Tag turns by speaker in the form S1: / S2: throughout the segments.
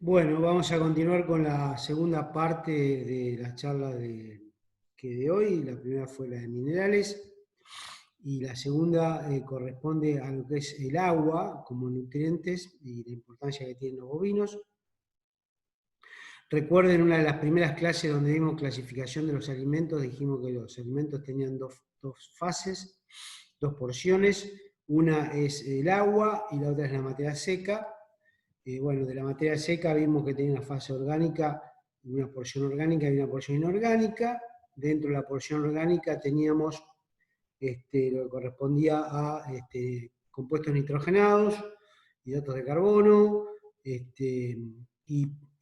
S1: Bueno, vamos a continuar con la segunda parte de la charla de hoy. La primera fue la de minerales y la segunda corresponde a lo que es el agua como nutrientes y la importancia que tienen los bovinos. Recuerden una de las primeras clases donde vimos clasificación de los alimentos, dijimos que los alimentos tenían dos fases, dos porciones. Una es el agua y la otra es la materia seca. Bueno, de la materia seca vimos que tenía una fase orgánica, una porción orgánica y una porción inorgánica. Dentro de la porción orgánica teníamos lo que correspondía a compuestos nitrogenados, hidratos de carbono,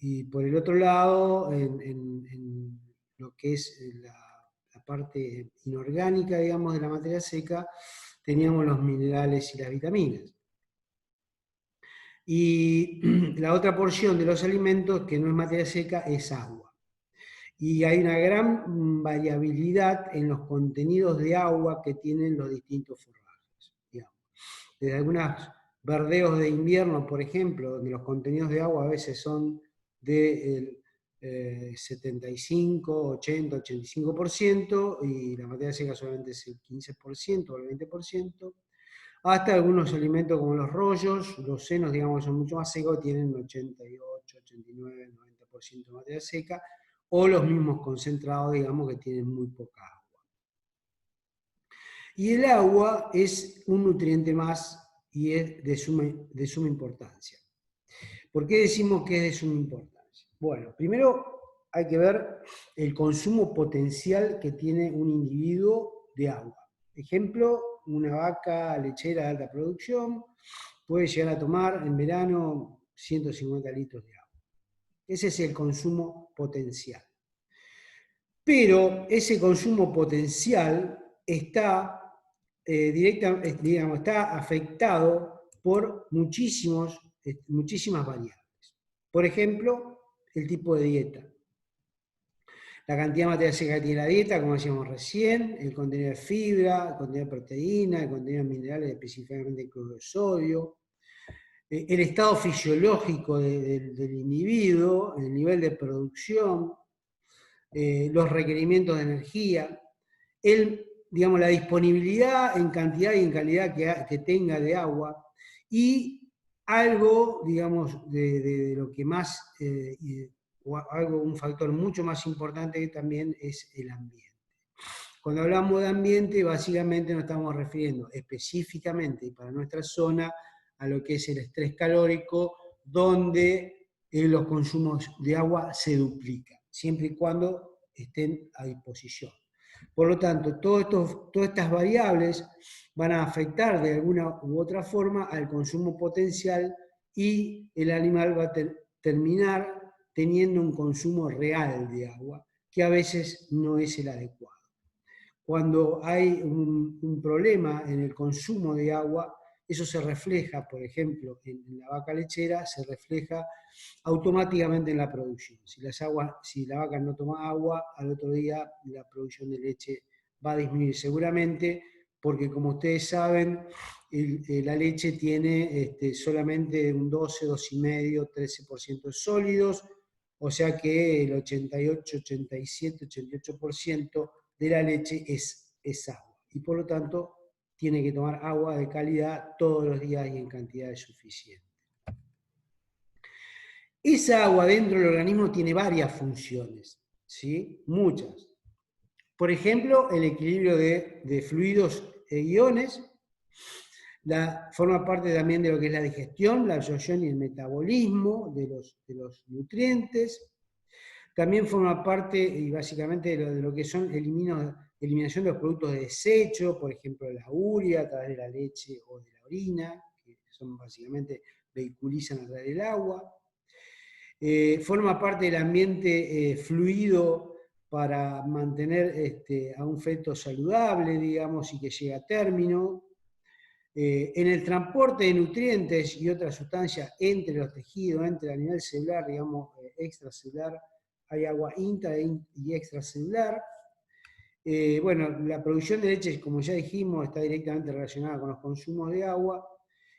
S1: y por el otro lado, en lo que es la parte inorgánica, digamos, de la materia seca, teníamos los minerales y las vitaminas. Y la otra porción de los alimentos, que no es materia seca, es agua. Y hay una gran variabilidad en los contenidos de agua que tienen los distintos forrajes. Digamos. Desde algunos verdeos de invierno, por ejemplo, donde los contenidos de agua a veces son del 75, 80, 85%, y la materia seca solamente es el 15% o el 20%, hasta algunos alimentos como los rollos, los senos, digamos, que son mucho más secos, tienen 88, 89, 90% de materia seca, o los mismos concentrados, digamos, que tienen muy poca agua. Y el agua es un nutriente más y es de suma importancia. ¿Por qué decimos que es de suma importancia? Bueno, primero hay que ver el consumo potencial que tiene un individuo de agua. Ejemplo, una vaca lechera de alta producción puede llegar a tomar en verano 150 litros de agua. Ese es el consumo potencial. Pero ese consumo potencial está, está afectado por muchísimas variables. Por ejemplo, el tipo de dieta. La cantidad de materia seca que tiene la dieta, como decíamos recién, el contenido de fibra, el contenido de proteína, el contenido de minerales, específicamente el cloruro de sodio, el estado fisiológico del individuo, el nivel de producción, los requerimientos de energía, digamos, la disponibilidad en cantidad y en calidad que tenga de agua, y algo, digamos, de lo que más, un factor mucho más importante que también es el ambiente. Cuando hablamos de ambiente, básicamente nos estamos refiriendo específicamente para nuestra zona a lo que es el estrés calórico, donde los consumos de agua se duplican, siempre y cuando estén a disposición. Por lo tanto, todas estas variables van a afectar de alguna u otra forma al consumo potencial y el animal va a terminar teniendo un consumo real de agua, que a veces no es el adecuado. Cuando hay un problema en el consumo de agua, eso se refleja, por ejemplo, en la vaca lechera, se refleja automáticamente en la producción. Si la vaca no toma agua, al otro día la producción de leche va a disminuir seguramente, porque como ustedes saben, la leche tiene solamente un 12, 2,5, 13% de sólidos, o sea que el 88, 87, 88% de la leche es agua. Y por lo tanto, tiene que tomar agua de calidad todos los días y en cantidades suficientes. Esa agua dentro del organismo tiene varias funciones, ¿sí? Muchas. Por ejemplo, el equilibrio de fluidos e iones, forma parte también de lo que es la digestión, la absorción y el metabolismo de los nutrientes. También forma parte, y básicamente, de lo que son eliminación de los productos de desecho, por ejemplo, la urea a través de la leche o de la orina, que son básicamente vehiculizan a través del agua. Forma parte del ambiente fluido para mantener a un feto saludable, digamos, y que llegue a término. En el transporte de nutrientes y otras sustancias entre los tejidos, a nivel celular, digamos, extracelular, hay agua intra y extracelular. Bueno, la producción de leche, como ya dijimos, está directamente relacionada con los consumos de agua.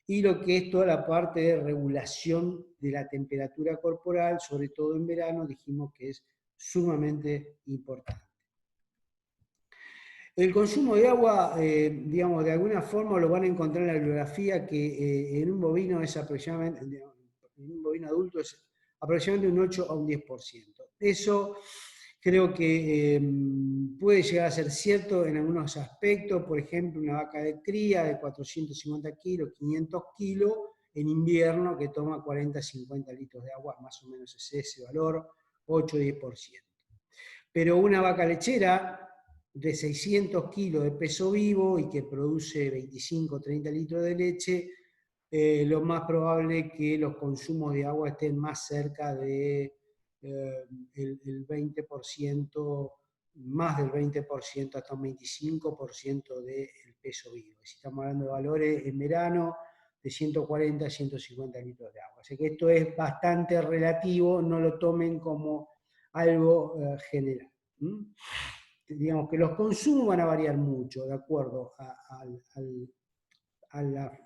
S1: y lo que es toda la parte de regulación de la temperatura corporal, sobre todo en verano, dijimos que es sumamente importante. El consumo de agua, digamos, de alguna forma lo van a encontrar en la bibliografía que en un bovino es aproximadamente, en un bovino adulto es aproximadamente un 8 a un 10%. Eso creo que puede llegar a ser cierto en algunos aspectos, por ejemplo, una vaca de cría de 450 kilos, 500 kilos, en invierno que toma 40, 50 litros de agua, más o menos es ese valor, 8 o 10%. Pero una vaca lechera de 600 kilos de peso vivo y que produce 25 o 30 litros de leche, lo más probable es que los consumos de agua estén más cerca de el 20%, más del 20% hasta un 25% del peso vivo. Si estamos hablando de valores en verano de 140 a 150 litros de agua. Así que esto es bastante relativo, no lo tomen como algo general. Digamos que los consumos van a variar mucho de acuerdo al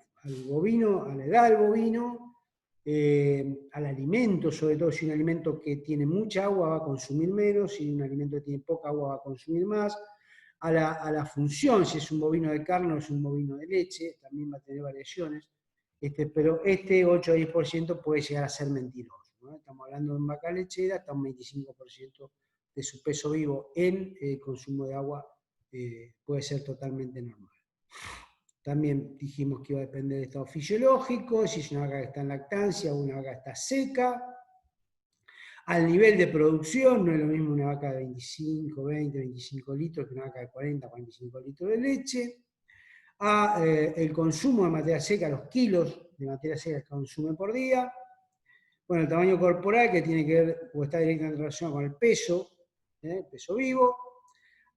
S1: bovino, a la edad del bovino, al alimento, sobre todo si un alimento que tiene mucha agua va a consumir menos, si un alimento que tiene poca agua va a consumir más, a la función, si es un bovino de carne o es un bovino de leche, también va a tener variaciones, pero este 8 a 10% puede llegar a ser mentiroso, ¿no? Estamos hablando de una vaca lechera, hasta un 25% de su peso vivo en consumo de agua puede ser totalmente normal. También dijimos que iba a depender del estado fisiológico, si es una vaca que está en lactancia o una vaca que está seca. Al nivel de producción, no es lo mismo una vaca de 25, 20, 25 litros que una vaca de 40, 45 litros de leche. El consumo de materia seca, los kilos de materia seca que consume por día. Bueno, el tamaño corporal, que tiene que ver o está directamente relacionado con el peso vivo.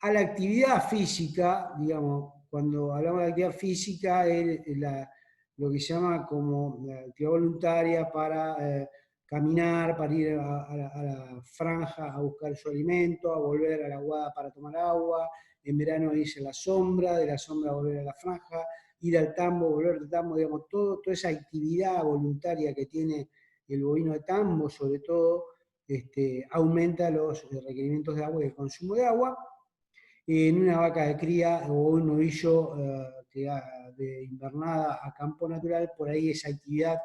S1: A la actividad física, digamos, cuando hablamos de actividad física, es lo que se llama como la actividad voluntaria para caminar, para ir a la franja a buscar su alimento, a volver a la aguada para tomar agua, en verano irse a la sombra, de la sombra volver a la franja, ir al tambo, volver al tambo, digamos, toda esa actividad voluntaria que tiene el bovino de tambo, sobre todo, aumenta los requerimientos de agua y el consumo de agua. En una vaca de cría o un novillo de invernada a campo natural, por ahí esa actividad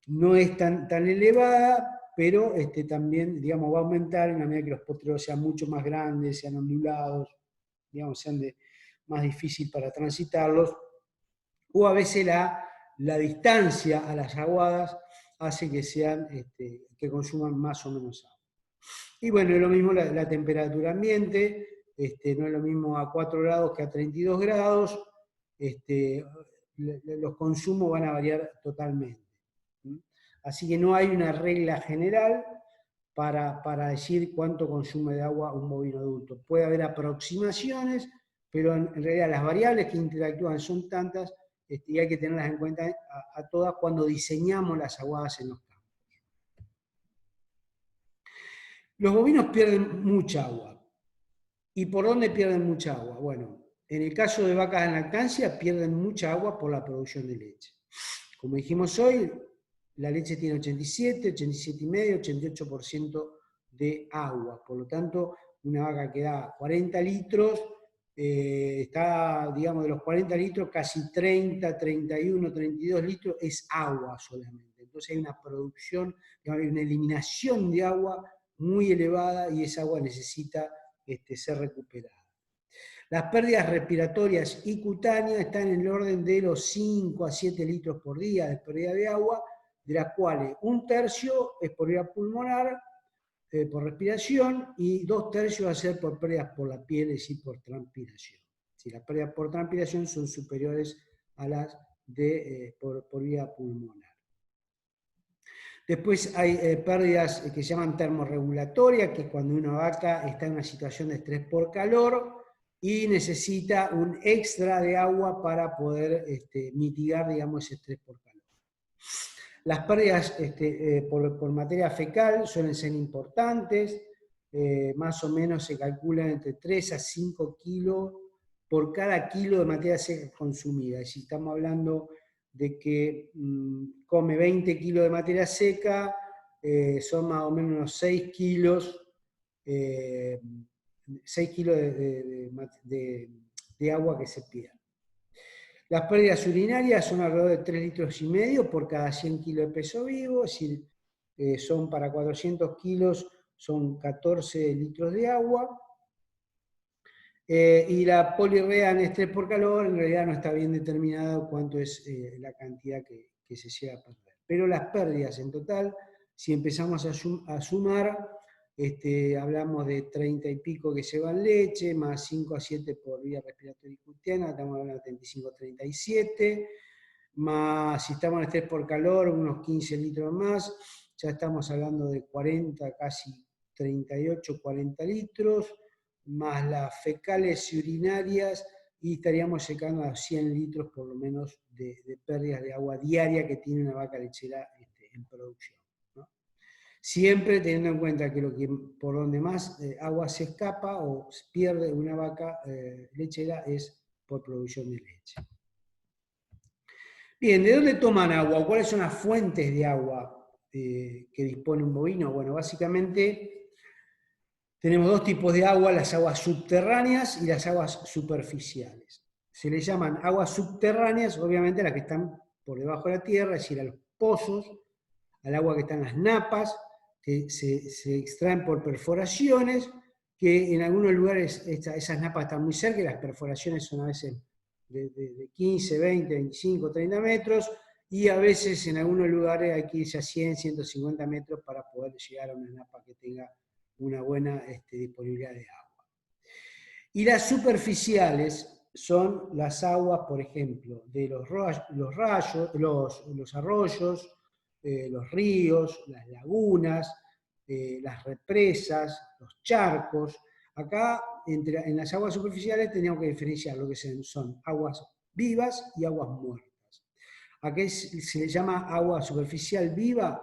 S1: no es tan elevada, pero también, digamos, va a aumentar en la medida que los potreros sean mucho más grandes, sean ondulados, digamos, sean más difícil para transitarlos, o a veces la distancia a las aguadas hace que que consuman más o menos agua. Y bueno, es lo mismo la temperatura ambiente, no es lo mismo a 4 grados que a 32 grados, los consumos van a variar totalmente. Así que no hay una regla general para decir cuánto consume de agua un bovino adulto. Puede haber aproximaciones, pero en realidad las variables que interactúan son tantas y hay que tenerlas en cuenta a todas cuando diseñamos las aguadas en los campos. Los bovinos pierden mucha agua. ¿Y por dónde pierden mucha agua? Bueno, en el caso de vacas en lactancia pierden mucha agua por la producción de leche. Como dijimos hoy, la leche tiene 87, 87,5, 88% de agua. Por lo tanto, una vaca que da 40 litros, está, digamos, de los 40 litros, casi 30, 31, 32 litros es agua solamente. Entonces hay una producción, hay una eliminación de agua muy elevada y esa agua necesita ser recuperada. Las pérdidas respiratorias y cutáneas están en el orden de los 5 a 7 litros por día de pérdida de agua, de las cuales un tercio es por vía pulmonar, por respiración, y 2/3 va a ser por pérdidas por la piel, es decir, por transpiración. Si las pérdidas por transpiración son superiores a las por vía pulmonar. Después hay pérdidas que se llaman termorregulatorias, que es cuando una vaca está en una situación de estrés por calor y necesita un extra de agua para poder mitigar, digamos, ese estrés por calor. Las pérdidas por materia fecal suelen ser importantes, más o menos se calculan entre 3 a 5 kilos por cada kilo de materia seca consumida. Si estamos hablando de que come 20 kilos de materia seca, son más o menos unos 6 kilos, 6 kilos de agua que se pierde. Las pérdidas urinarias son alrededor de 3,5 litros por cada 100 kilos de peso vivo, es decir, son para 400 kilos, son 14 litros de agua. Y la polirrea en estrés por calor, en realidad no está bien determinado cuánto es la cantidad que se llega a perder. Pero las pérdidas en total, si empezamos a sumar, hablamos de 30 y pico que se va en leche, más 5 a 7 por vía respiratoria y custiana, estamos hablando de 35, 37, más si estamos en estrés por calor, unos 15 litros más, ya estamos hablando de 40, casi 38, 40 litros, más las fecales y urinarias, y estaríamos llegando a 100 litros por lo menos de pérdidas de agua diaria que tiene una vaca lechera en producción, ¿no? Siempre teniendo en cuenta que por donde más agua se escapa o se pierde una vaca lechera es por producción de leche. Bien, ¿de dónde toman agua? ¿Cuáles son las fuentes de agua que dispone un bovino? Bueno, básicamente tenemos dos tipos de agua, las aguas subterráneas y las aguas superficiales. Se le llaman aguas subterráneas, obviamente, las que están por debajo de la tierra, es decir, a los pozos, al agua que está en las napas, que se extraen por perforaciones, que en algunos lugares esas napas están muy cerca y las perforaciones son a veces de 15, 20, 25, 30 metros, y a veces en algunos lugares hay que irse a 100, 150 metros para poder llegar a una napa que tenga una buena disponibilidad de agua. Y las superficiales son las aguas, por ejemplo, de los arroyos, los ríos, las lagunas, las represas, los charcos. Acá, en las aguas superficiales, teníamos que diferenciar lo que son aguas vivas y aguas muertas. ¿A qué se le llama agua superficial viva?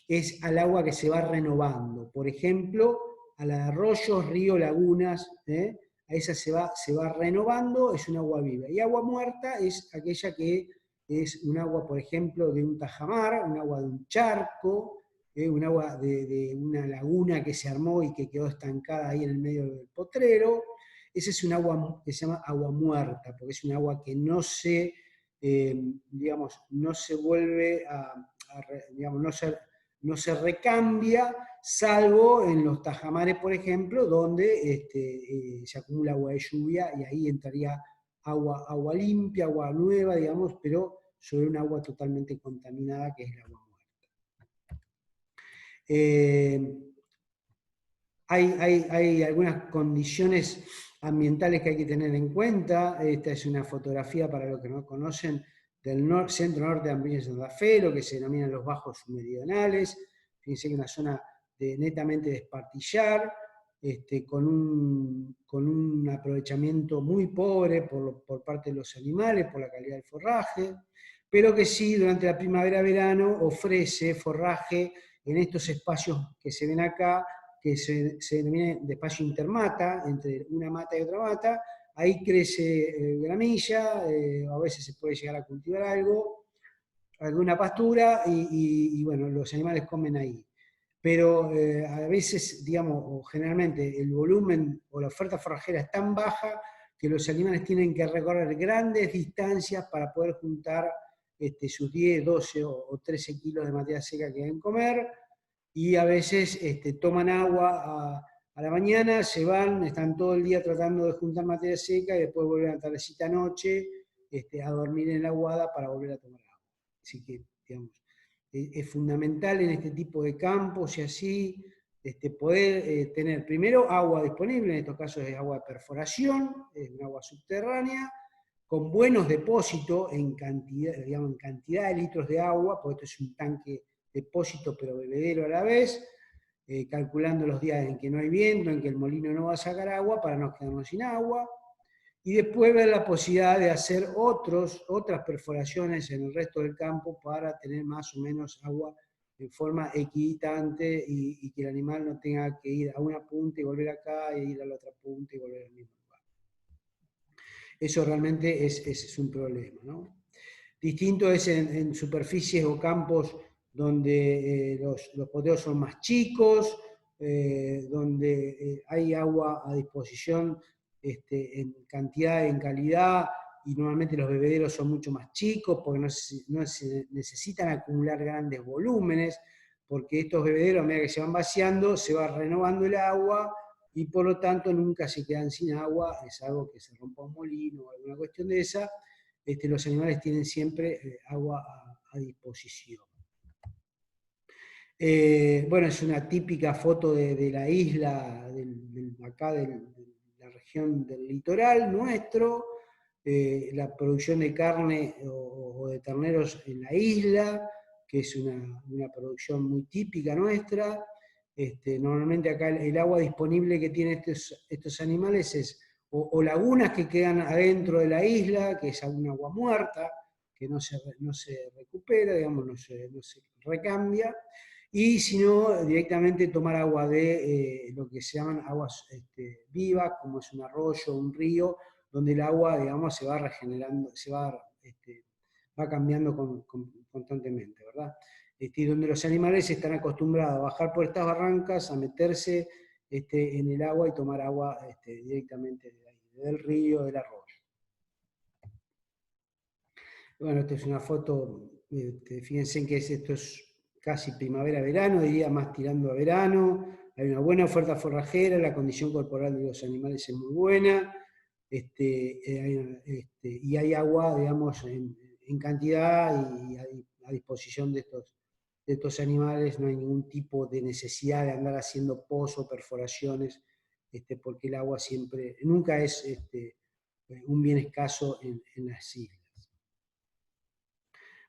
S1: Es al agua que se va renovando. Por ejemplo, a la de arroyos, ríos, lagunas, a esa se va renovando, es un agua viva. Y agua muerta es aquella que es un agua, por ejemplo, de un tajamar, un agua de un charco, un agua de una laguna que se armó y que quedó estancada ahí en el medio del potrero. Esa es un agua que se llama agua muerta, porque es un agua que no se digamos, no se vuelve digamos, no se recambia, salvo en los tajamares, por ejemplo, donde se acumula agua de lluvia y ahí entraría agua limpia, agua nueva, digamos, pero sobre un agua totalmente contaminada que es el agua muerta. Hay algunas condiciones ambientales que hay que tener en cuenta. Esta es una fotografía, para los que no conocen, del centro-norte de Amberes de Santa Fe, lo que se denominan los bajos submeridionales. Fíjense que es una zona netamente de espartillar, con un aprovechamiento muy pobre por parte de los animales, por la calidad del forraje, pero que sí, durante la primavera-verano ofrece forraje en estos espacios que se ven acá, que se denomina de espacio intermata, entre una mata y otra mata. Ahí crece gramilla, a veces se puede llegar a cultivar algo, alguna pastura, y bueno, los animales comen ahí. Pero a veces, digamos, o generalmente, el volumen o la oferta forrajera es tan baja que los animales tienen que recorrer grandes distancias para poder juntar sus 10, 12 o 13 kilos de materia seca que deben comer, y a veces toman agua a la mañana, se van, están todo el día tratando de juntar materia seca y después vuelven a la tardecita noche a dormir en la aguada para volver a tomar agua. Así que, digamos, es fundamental en este tipo de campos y así poder tener primero agua disponible, en estos casos es agua de perforación, es un agua subterránea, con buenos depósitos en cantidad, digamos, en cantidad de litros de agua, porque esto es un tanque depósito pero bebedero a la vez, calculando los días en que no hay viento, en que el molino no va a sacar agua para no quedarnos sin agua, y después ver la posibilidad de hacer otras perforaciones en el resto del campo para tener más o menos agua en forma equidistante y que el animal no tenga que ir a una punta y volver acá, e ir a la otra punta y volver al mismo lugar. Eso realmente es un problema, ¿no? Distinto es en superficies o campos donde los poteos son más chicos, donde hay agua a disposición en cantidad y en calidad, y normalmente los bebederos son mucho más chicos porque no se necesitan acumular grandes volúmenes, porque estos bebederos, a medida que se van vaciando, se va renovando el agua y por lo tanto nunca se quedan sin agua, es algo que se rompa un molino o alguna cuestión de esa. Los animales tienen siempre agua a disposición. Bueno, es una típica foto de la isla, acá de la región del litoral nuestro, la producción de carne o de terneros en la isla, que es una producción muy típica nuestra. Normalmente acá el agua disponible que tienen estos animales es o lagunas que quedan adentro de la isla, que es un agua muerta, que no se recupera, digamos, no se recambia, y si no, directamente tomar agua de lo que se llaman aguas vivas, como es un arroyo, un río, donde el agua, digamos, se va regenerando, va cambiando constantemente, ¿verdad? Y donde los animales están acostumbrados a bajar por estas barrancas, a meterse en el agua y tomar agua directamente del río, del arroyo. Bueno, esta es una foto, fíjense en que esto es casi primavera-verano, diría más tirando a verano. Hay una buena oferta forrajera, la condición corporal de los animales es muy buena, y hay agua, digamos, en cantidad y a disposición de estos animales. No hay ningún tipo de necesidad de andar haciendo pozos, perforaciones, porque el agua nunca es un bien escaso en las islas.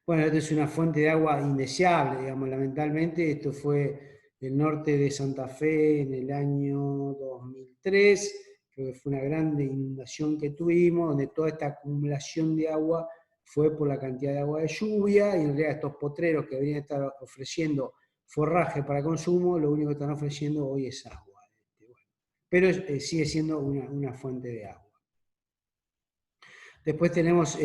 S1: Bueno, esta es una fuente de agua indeseable, digamos, lamentablemente. Esto fue el norte de Santa Fe en el año 2003, creo que fue una grande inundación que tuvimos, donde toda esta acumulación de agua fue por la cantidad de agua de lluvia, y en realidad estos potreros que deberían estar ofreciendo forraje para consumo, lo único que están ofreciendo hoy es agua. Pero sigue siendo una fuente de agua. Después tenemos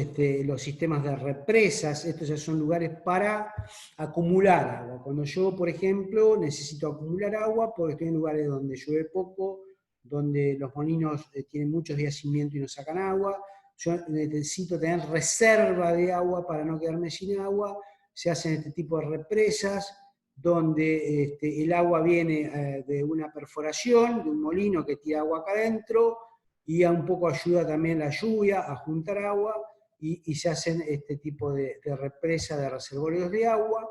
S1: los sistemas de represas. Estos ya son lugares para acumular agua. Cuando yo, por ejemplo, necesito acumular agua porque estoy en lugares donde llueve poco, donde los molinos tienen muchos días sin viento y no sacan agua, yo necesito tener reserva de agua para no quedarme sin agua. Se hacen este tipo de represas donde el agua viene de una perforación, de un molino que tira agua acá adentro, y un poco ayuda también la lluvia a juntar agua, y se hacen este tipo de represa, de reservorios de agua,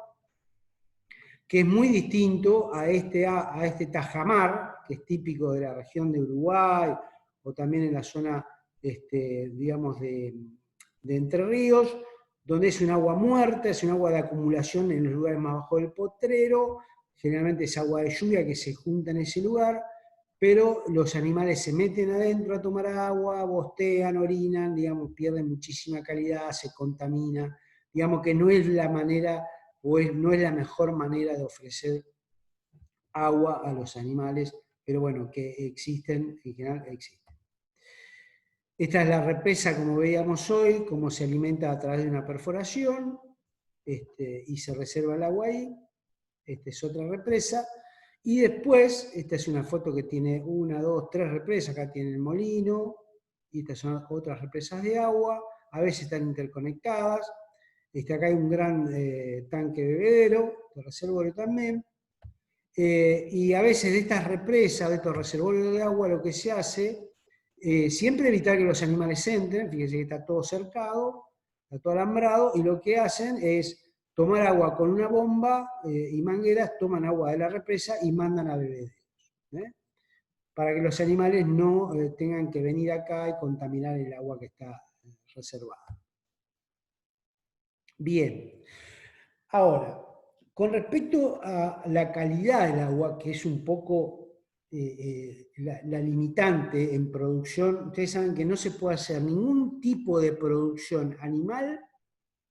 S1: que es muy distinto a este tajamar, que es típico de la región de Uruguay, o también en la zona, digamos, de Entre Ríos, donde es un agua muerta, es un agua de acumulación en los lugares más bajos del potrero, generalmente es agua de lluvia que se junta en ese lugar, pero los animales se meten adentro a tomar agua, bostean, orinan, digamos, pierden muchísima calidad, se contamina, digamos que no es la manera, no es la mejor manera de ofrecer agua a los animales, pero bueno, que existen, en general existen. Esta es la represa, como veíamos hoy, cómo se alimenta a través de una perforación, y se reserva el agua ahí. Esta es otra represa. Y después, esta es una foto que tiene 1, 2, 3 represas. Acá tiene el molino, y estas son otras represas de agua. A veces están interconectadas. Acá hay un gran tanque bebedero, de reservorio también. Y a veces de estas represas, de estos reservorios de agua, lo que se hace, siempre evitar que los animales entren. Fíjense que está todo cercado, está todo alambrado, y lo que hacen es tomar agua con una bomba y mangueras, toman agua de la represa y mandan a bebederos, para que los animales no tengan que venir acá y contaminar el agua que está reservada. Bien, ahora, con respecto a la calidad del agua, que es un poco la limitante en producción, ustedes saben que no se puede hacer ningún tipo de producción animal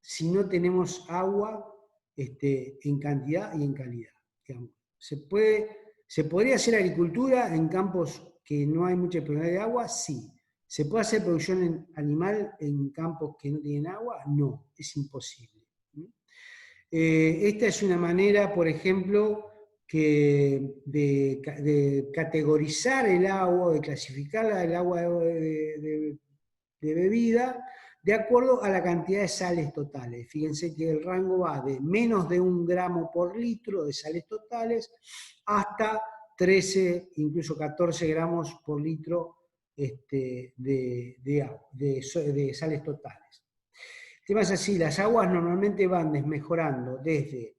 S1: si no tenemos agua en cantidad y en calidad. Digamos. ¿Se podría hacer agricultura en campos que no hay mucha disponibilidad de agua? Sí, ¿Se puede hacer producción animal en campos que no tienen agua? No, es imposible. Esta es una manera, por ejemplo, de categorizar el agua, de clasificar el agua de bebida, de acuerdo a la cantidad de sales totales. Fíjense que el rango va de menos de 1 gramo por litro de sales totales hasta 13, incluso 14 gramos por litro de sales totales. El tema es así, las aguas normalmente van desmejorando desde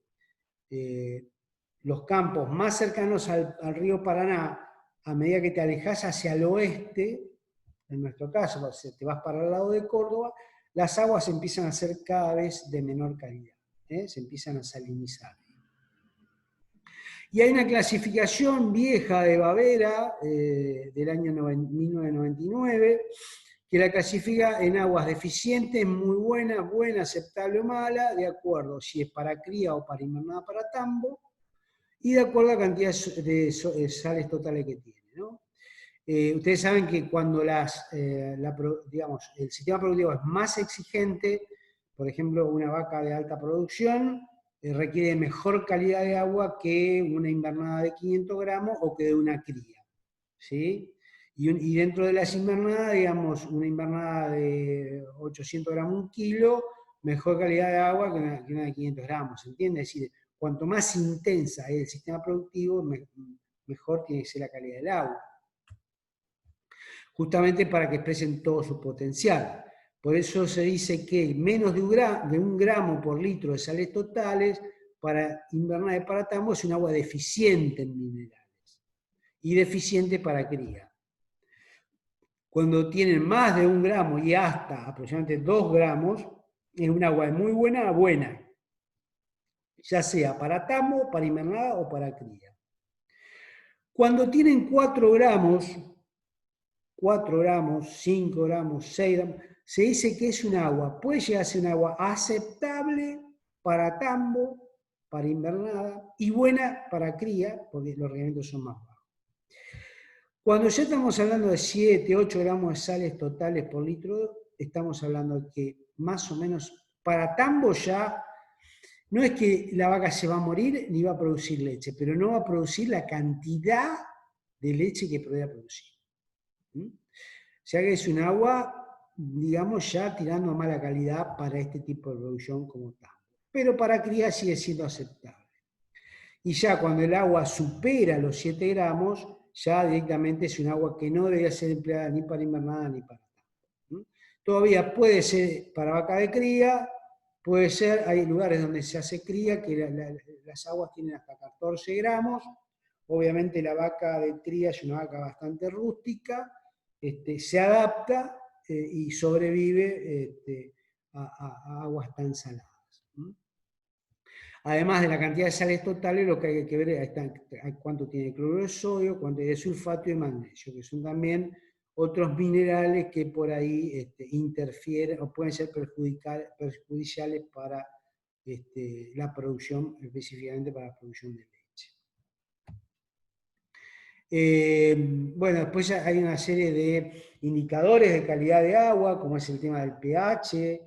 S1: los campos más cercanos al río Paraná, a medida que te alejas hacia el oeste, en nuestro caso, si te vas para el lado de Córdoba, las aguas empiezan a ser cada vez de menor calidad, se empiezan a salinizar. Y hay una clasificación vieja de Bavera, del año 1999, que la clasifica en aguas deficientes, muy buena, buena, aceptable o mala, de acuerdo si es para cría o para invernada para tambo, y de acuerdo a la cantidad de sales totales que tiene, ¿no? Ustedes saben que cuando digamos, el sistema productivo es más exigente, por ejemplo, una vaca de alta producción requiere mejor calidad de agua que una invernada de 500 gramos o que de una cría, ¿sí? Y dentro de las invernadas, digamos, una invernada de 800 gramos un kilo, mejor calidad de agua que una de 500 gramos, ¿entiende? Es decir, cuanto más intensa es el sistema productivo, mejor tiene que ser la calidad del agua. Justamente para que expresen todo su potencial. Por eso se dice que menos de 1 gramo por litro de sales totales para invernada de para tambo es un agua deficiente en minerales y deficiente para cría. Cuando tienen más de 1 gramo y hasta aproximadamente 2 gramos, es un agua de muy buena a buena, ya sea para tambo, para invernada o para cría. Cuando tienen 4 gramos, 5 gramos, 6 gramos, se dice que es un agua, puede llegar a ser un agua aceptable para tambo, para invernada, y buena para cría, porque los rendimientos son más bajos. Cuando ya estamos hablando de 7, 8 gramos de sales totales por litro, estamos hablando de que más o menos para tambo ya, no es que la vaca se va a morir ni va a producir leche, pero no va a producir la cantidad de leche que podría producir. O sea que es un agua, digamos, ya tirando a mala calidad para este tipo de producción como tambo. Pero para cría sigue siendo aceptable. Y ya cuando el agua supera los 7 gramos, ya directamente es un agua que no debe ser empleada ni para invernada ni para tambo. Todavía puede ser para vaca de cría, puede ser, hay lugares donde se hace cría que las aguas tienen hasta 14 gramos. Obviamente la vaca de cría es una vaca bastante rústica, se adapta y sobrevive a aguas tan saladas. Además de la cantidad de sales totales, lo que hay que ver es cuánto tiene cloruro de sodio, cuánto hay de sulfato y magnesio, que son también otros minerales que por ahí interfieren o pueden ser perjudiciales para la producción, específicamente para la producción de leche. Bueno, después hay una serie de indicadores de calidad de agua, como es el tema del pH,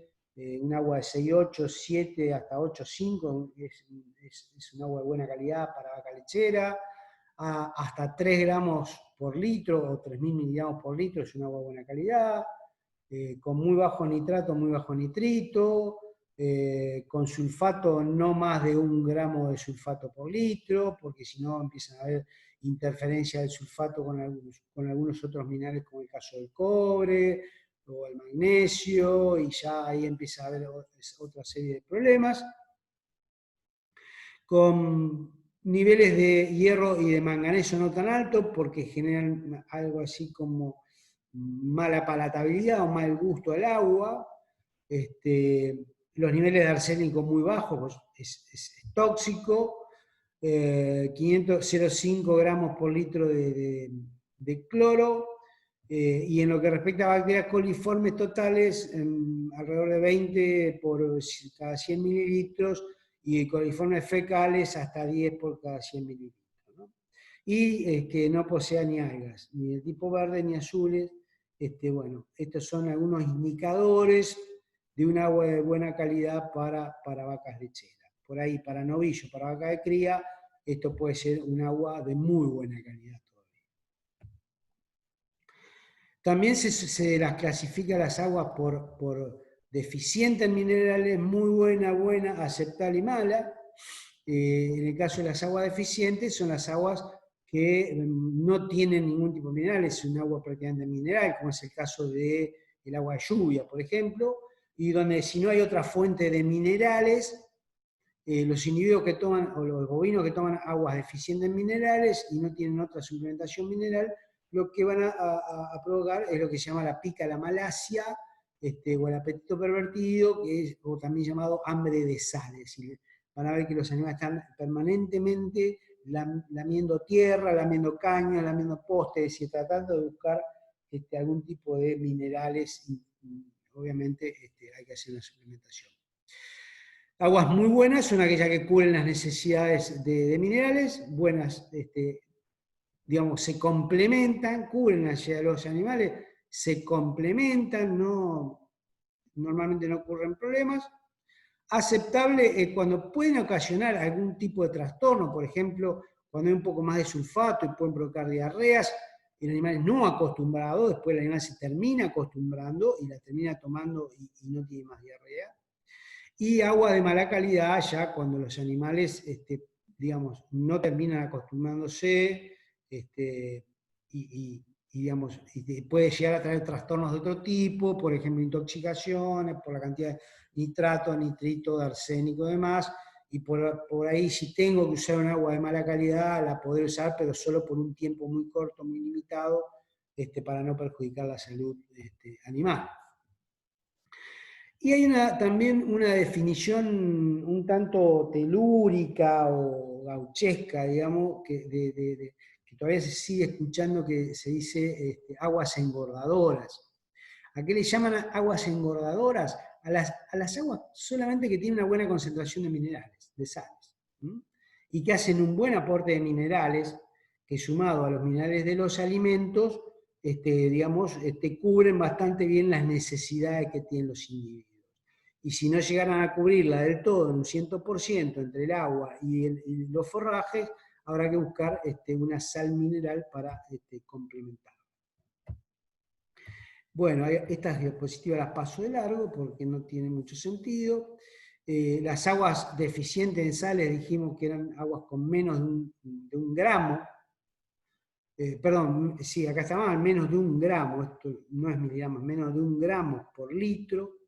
S1: un agua de 6,8, 7 hasta 8,5 es un agua de buena calidad para vaca lechera, hasta 3 gramos por litro o 3.000 miligramos por litro es un agua de buena calidad, con muy bajo nitrato, muy bajo nitrito, con sulfato no más de 1 gramo de sulfato por litro, porque si no empiezan a haber interferencia del sulfato con algunos otros minerales, como el caso del cobre o el magnesio, y ya ahí empieza a haber otra serie de problemas. Con niveles de hierro y de manganeso no tan altos, porque generan algo así como mala palatabilidad o mal gusto al agua. Los niveles de arsénico muy bajos, pues es tóxico. 0,5 gramos por litro de cloro, y en lo que respecta a bacterias coliformes totales, alrededor de 20 por cada 100 mililitros, y coliformes fecales hasta 10 por cada 100 mililitros, ¿no? Y que no posea ni algas, ni de tipo verde ni azules, Bueno, estos son algunos indicadores de un agua de buena calidad para vacas lecheras. Por ahí, para novillos, para vaca de cría, esto puede ser un agua de muy buena calidad todavía. También se las clasifica las aguas por deficiente en minerales, muy buena, aceptable y mala. En el caso de las aguas deficientes, son las aguas que no tienen ningún tipo de mineral, es un agua prácticamente mineral, como es el caso del agua de lluvia, por ejemplo, y donde si no hay otra fuente de minerales, los individuos que toman, o los bovinos que toman aguas deficientes en minerales y no tienen otra suplementación mineral, lo que van a provocar es lo que se llama la pica, la malacia, o el apetito pervertido, que es o también llamado hambre de sal. Es decir, van a ver que los animales están permanentemente lamiendo tierra, lamiendo caña, lamiendo postes, es decir, tratando de buscar algún tipo de minerales y obviamente hay que hacer una suplementación. Aguas muy buenas son aquellas que cubren las necesidades de minerales, buenas, digamos, se complementan, cubren la necesidad de los animales, se complementan, normalmente no ocurren problemas. Aceptable cuando pueden ocasionar algún tipo de trastorno, por ejemplo, cuando hay un poco más de sulfato y pueden provocar diarreas, el animal es no acostumbrado, después el animal se termina acostumbrando y la termina tomando y no tiene más diarrea. Y agua de mala calidad ya cuando los animales, digamos, no terminan acostumbrándose digamos, puede llegar a traer trastornos de otro tipo, por ejemplo, intoxicaciones, por la cantidad de nitrato, nitrito, de arsénico y demás, y por ahí si tengo que usar un agua de mala calidad, la podré usar, pero solo por un tiempo muy corto, muy limitado, para no perjudicar la salud animal. Y hay también una definición un tanto telúrica o gauchesca, digamos, que todavía se sigue escuchando que se dice aguas engordadoras. ¿A qué le llaman aguas engordadoras? A las aguas solamente que tienen una buena concentración de minerales, de sales, y que hacen un buen aporte de minerales, que sumado a los minerales de los alimentos, digamos, cubren bastante bien las necesidades que tienen los individuos. Y si no llegaran a cubrirla del todo en un 100% entre el agua y los forrajes, habrá que buscar una sal mineral para complementar. Bueno, estas diapositivas las paso de largo porque no tiene mucho sentido. Las aguas deficientes en sales dijimos que eran aguas con menos de un gramo. Perdón, sí, acá está mal, menos de 1 gramo, esto no es miligramos, menos de 1 gramo por litro.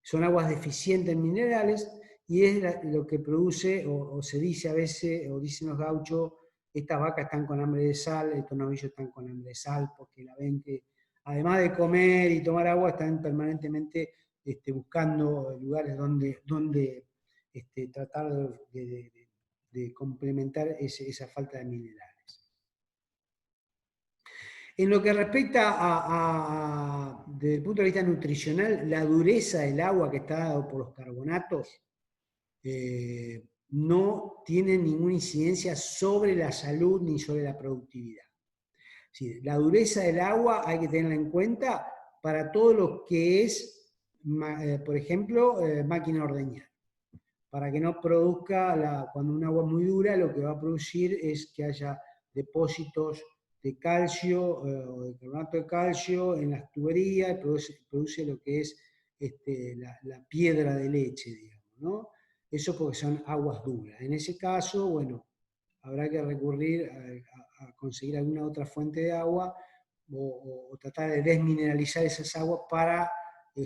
S1: Son aguas deficientes en minerales y es lo que produce, o se dice a veces, o dicen los gauchos, estas vacas están con hambre de sal, estos novillos están con hambre de sal, porque la ven que además de comer y tomar agua, están permanentemente buscando lugares donde tratar de complementar esa falta de minerales. En lo que respecta desde el punto de vista nutricional, la dureza del agua que está dado por los carbonatos no tiene ninguna incidencia sobre la salud ni sobre la productividad. Sí, la dureza del agua hay que tenerla en cuenta para todo lo que es, por ejemplo, máquina ordeñar. Para que no produzca, cuando un agua es muy dura, lo que va a producir es que haya depósitos de calcio o de carbonato de calcio en las tuberías, produce lo que es la piedra de leche, digamos, ¿no? Eso porque son aguas duras. En ese caso, bueno, habrá que recurrir a conseguir alguna otra fuente de agua o tratar de desmineralizar esas aguas para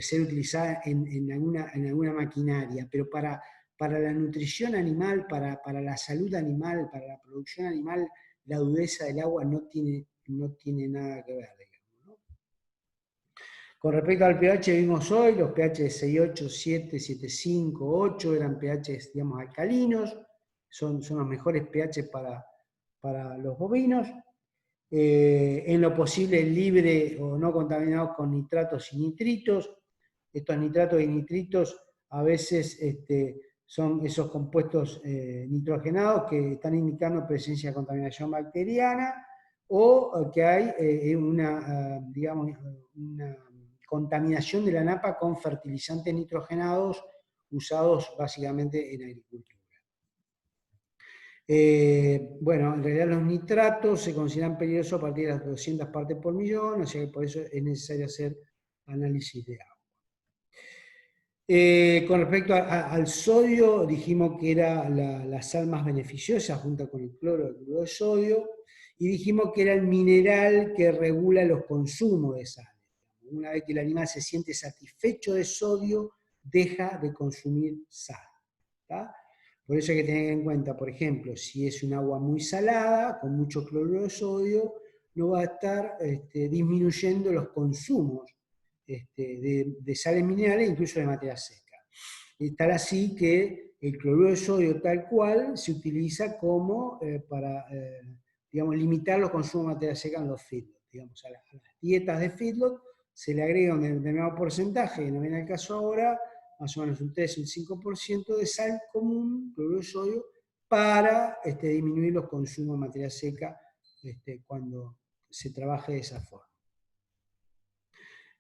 S1: ser utilizadas en alguna maquinaria, pero para la nutrición animal, para la salud animal, para la producción animal, la dureza del agua no tiene nada que ver, digamos, ¿no? Con respecto al pH vimos hoy, los pH de 6,8, 7, 7,5, 8 eran pH, digamos, alcalinos, son los mejores pH para los bovinos. En lo posible libre o no contaminados con nitratos y nitritos. Estos nitratos y nitritos a veces son esos compuestos nitrogenados que están indicando presencia de contaminación bacteriana, o que hay digamos, una contaminación de la napa con fertilizantes nitrogenados usados básicamente en agricultura. Bueno, en realidad los nitratos se consideran peligrosos a partir de las 200 partes por millón, o sea que por eso es necesario hacer análisis de agua. Con respecto al sodio, dijimos que era la sal más beneficiosa junto con el cloro de sodio, y dijimos que era el mineral que regula los consumos de sal. Una vez que el animal se siente satisfecho de sodio, deja de consumir sal. ¿Tá? Por eso hay que tener en cuenta, por ejemplo, si es un agua muy salada, con mucho cloruro de sodio, no va a estar disminuyendo los consumos de sales minerales, incluso de materia seca. Y tal así que el cloruro de sodio tal cual se utiliza como para, digamos, limitar los consumos de materia seca en los feedlots. Digamos, a las dietas de feedlot se le agrega un determinado porcentaje, que no viene al caso ahora, más o menos un 3 o un 5% de sal común, cloruro de sodio, para disminuir los consumos de materia seca cuando se trabaje de esa forma.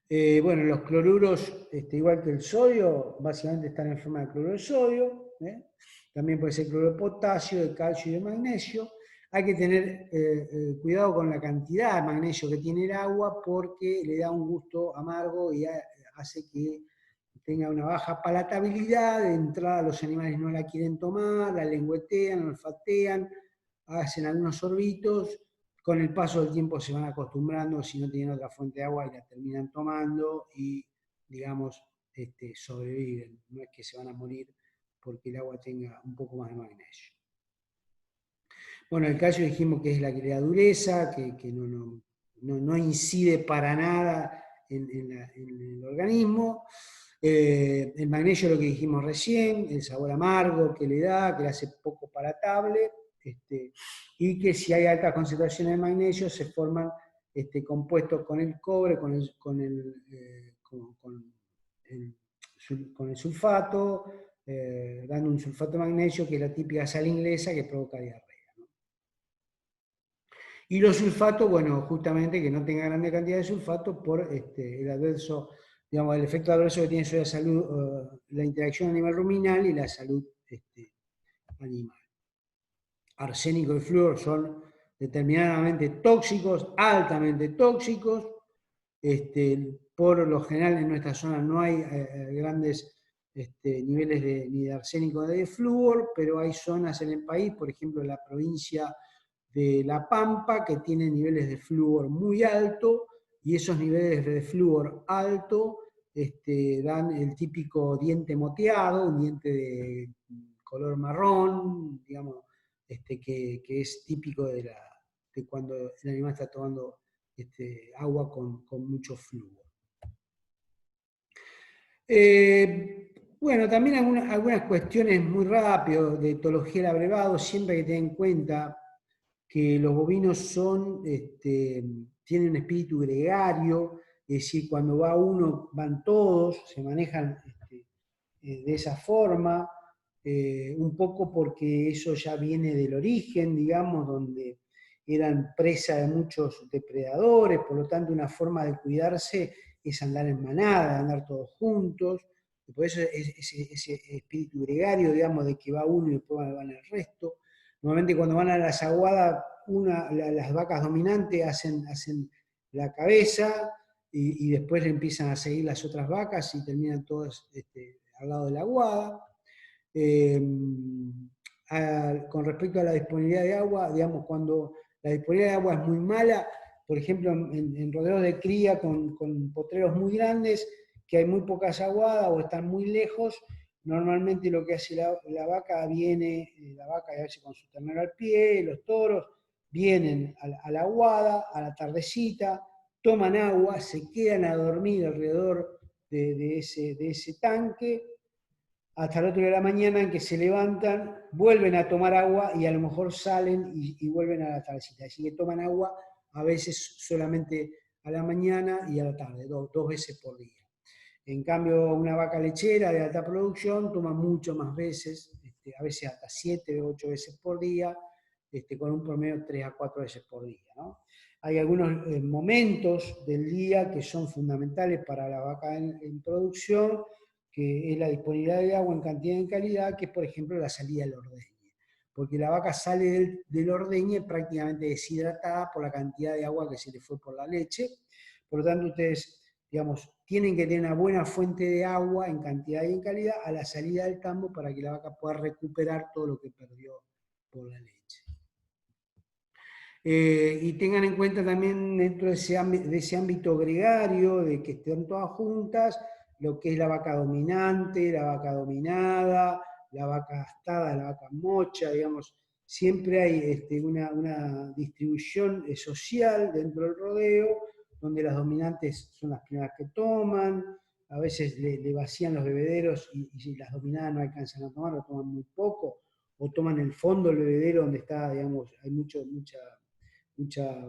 S1: Bueno, los cloruros, igual que el sodio, básicamente están en forma de cloruro de sodio. También puede ser cloruro de potasio, de calcio y de magnesio. Hay que tener cuidado con la cantidad de magnesio que tiene el agua porque le da un gusto amargo y hace que tenga una baja palatabilidad. De entrada los animales no la quieren tomar, la lengüetean, olfatean, hacen algunos sorbitos. Con el paso del tiempo se van acostumbrando, si no tienen otra fuente de agua, y la terminan tomando y, digamos, sobreviven. No es que se van a morir porque el agua tenga un poco más de magnesio. Bueno, el calcio dijimos que es la que le da dureza, que no incide para nada en el organismo. El magnesio, lo que dijimos recién, el sabor amargo que le da, que le hace poco palatable. Y que si hay altas concentraciones de magnesio se forman compuestos con el cobre, con el sulfato, dando un sulfato de magnesio que es la típica sal inglesa que provoca diarrea, ¿no? Y los sulfatos, bueno, justamente que no tenga grande cantidad de sulfato por el adverso, digamos, el efecto adverso que tiene sobre la salud, la interacción animal-ruminal y la salud animal. Arsénico y flúor son determinadamente tóxicos, altamente tóxicos. Por lo general en nuestra zona no hay grandes niveles ni de arsénico ni de flúor, pero hay zonas en el país, por ejemplo en la provincia de La Pampa, que tienen niveles de flúor muy alto, y esos niveles de flúor alto dan el típico diente moteado, un diente de color marrón, digamos, que es típico de cuando el animal está tomando agua con mucho flúor. Bueno, también algunas cuestiones muy rápido de etología del abrevado, siempre hay que tener en cuenta que los bovinos tienen un espíritu gregario, es decir, cuando va uno, van todos, se manejan de esa forma, un poco porque eso ya viene del origen, digamos, donde eran presa de muchos depredadores, por lo tanto una forma de cuidarse es andar en manada, andar todos juntos, y por eso ese espíritu gregario, digamos, de que va uno y después van el resto. Normalmente cuando van a las aguadas, las vacas dominantes hacen la cabeza y después le empiezan a seguir las otras vacas y terminan todas al lado de la aguada. Con respecto a la disponibilidad de agua, digamos, cuando la disponibilidad de agua es muy mala, por ejemplo, en rodeos de cría con potreros muy grandes, que hay muy pocas aguadas o están muy lejos, normalmente lo que hace la vaca viene, la vaca a veces con su ternero al pie, los toros, vienen a la aguada, a la tardecita, toman agua, se quedan a dormir alrededor de ese tanque, hasta el otro día de la mañana en que se levantan, vuelven a tomar agua y a lo mejor salen y vuelven a la tardecita. Así que toman agua a veces solamente a la mañana y a la tarde, dos veces por día. En cambio, una vaca lechera de alta producción toma mucho más veces, a veces hasta 7 o 8 veces por día, con un promedio de 3 a 4 veces por día, ¿no? hay algunos momentos del día que son fundamentales para la vaca en producción, que es la disponibilidad de agua en cantidad y en calidad, que es por ejemplo la salida del ordeñe. Porque la vaca sale del ordeñe prácticamente deshidratada por la cantidad de agua que se le fue por la leche. Por lo tanto, ustedes, digamos, tienen que tener una buena fuente de agua en cantidad y en calidad a la salida del tambo para que la vaca pueda recuperar todo lo que perdió por la leche. Y tengan en cuenta también dentro de ese ámbito gregario, de que estén todas juntas, lo que es la vaca dominante, la vaca dominada, la vaca gastada, la vaca mocha, digamos, siempre hay una distribución social dentro del rodeo, donde las dominantes son las primeras que toman, a veces le vacían los bebederos y si las dominadas no alcanzan a tomar, o toman muy poco, o toman el fondo del bebedero donde está, digamos, hay mucha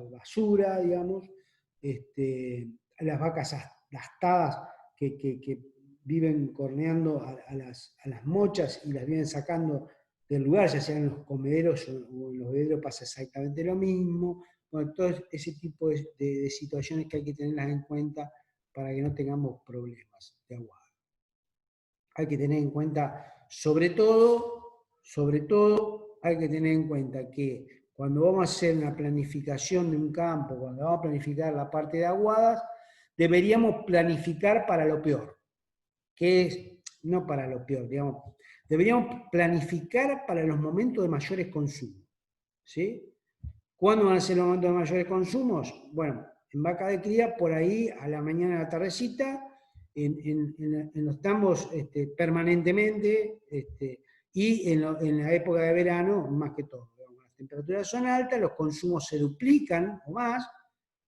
S1: basura, digamos. Las vacas gastadas que viven corneando a las mochas y las vienen sacando del lugar, ya sea en los comederos o en los bebederos pasa exactamente lo mismo. Bueno, todo ese tipo de situaciones que hay que tenerlas en cuenta para que no tengamos problemas de aguada. Hay que tener en cuenta, sobre todo, hay que tener en cuenta que cuando vamos a hacer una planificación de un campo, cuando vamos a planificar la parte de aguadas, deberíamos planificar para lo peor, que es, no para lo peor, digamos, deberíamos planificar para los momentos de mayores consumos, ¿sí? ¿Cuándo van a ser los momentos de mayores consumos? Bueno, en vaca de cría, por ahí a la mañana, a la tardecita, en los tambos permanentemente, y en la época de verano, más que todo. Las temperaturas son altas, los consumos se duplican o más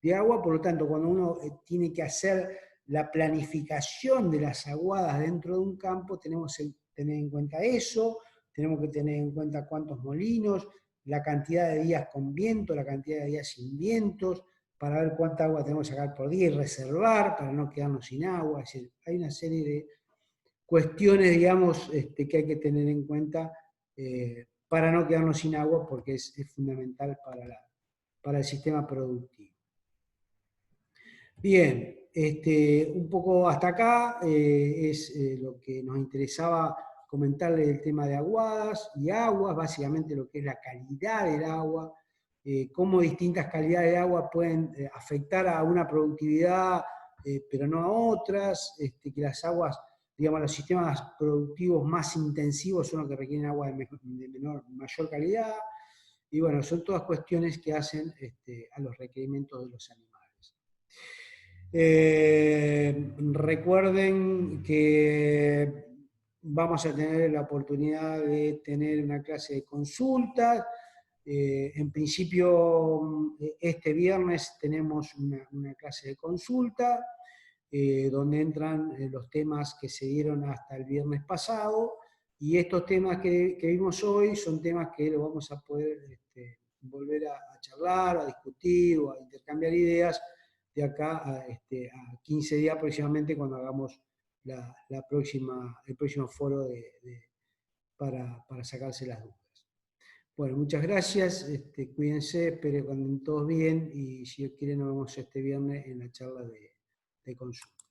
S1: de agua, por lo tanto, cuando uno tiene que hacer la planificación de las aguadas dentro de un campo, tenemos que tener en cuenta eso, tenemos que tener en cuenta cuántos molinos, la cantidad de días con viento, la cantidad de días sin vientos, para ver cuánta agua tenemos que sacar por día y reservar para no quedarnos sin agua. Es decir, hay una serie de cuestiones, digamos, que hay que tener en cuenta para no quedarnos sin agua porque es fundamental para el sistema productivo. Bien, un poco hasta acá es lo que nos interesaba comentarle del tema de aguadas y aguas, básicamente lo que es la calidad del agua, cómo distintas calidades de agua pueden afectar a una productividad, pero no a otras, que las aguas, digamos, los sistemas productivos más intensivos son los que requieren agua de mayor calidad, y bueno, son todas cuestiones que hacen a los requerimientos de los animales. Recuerden que vamos a tener la oportunidad de tener una clase de consultas. En principio, este viernes tenemos una clase de consulta donde entran los temas que se dieron hasta el viernes pasado, y estos temas que vimos hoy son temas que lo vamos a poder volver a charlar, a discutir o a intercambiar ideas de acá a 15 días aproximadamente, cuando hagamos el próximo foro para sacarse las dudas. Bueno, muchas gracias, cuídense, espero que anden todos bien, y si Dios quiere nos vemos este viernes en la charla de consulta.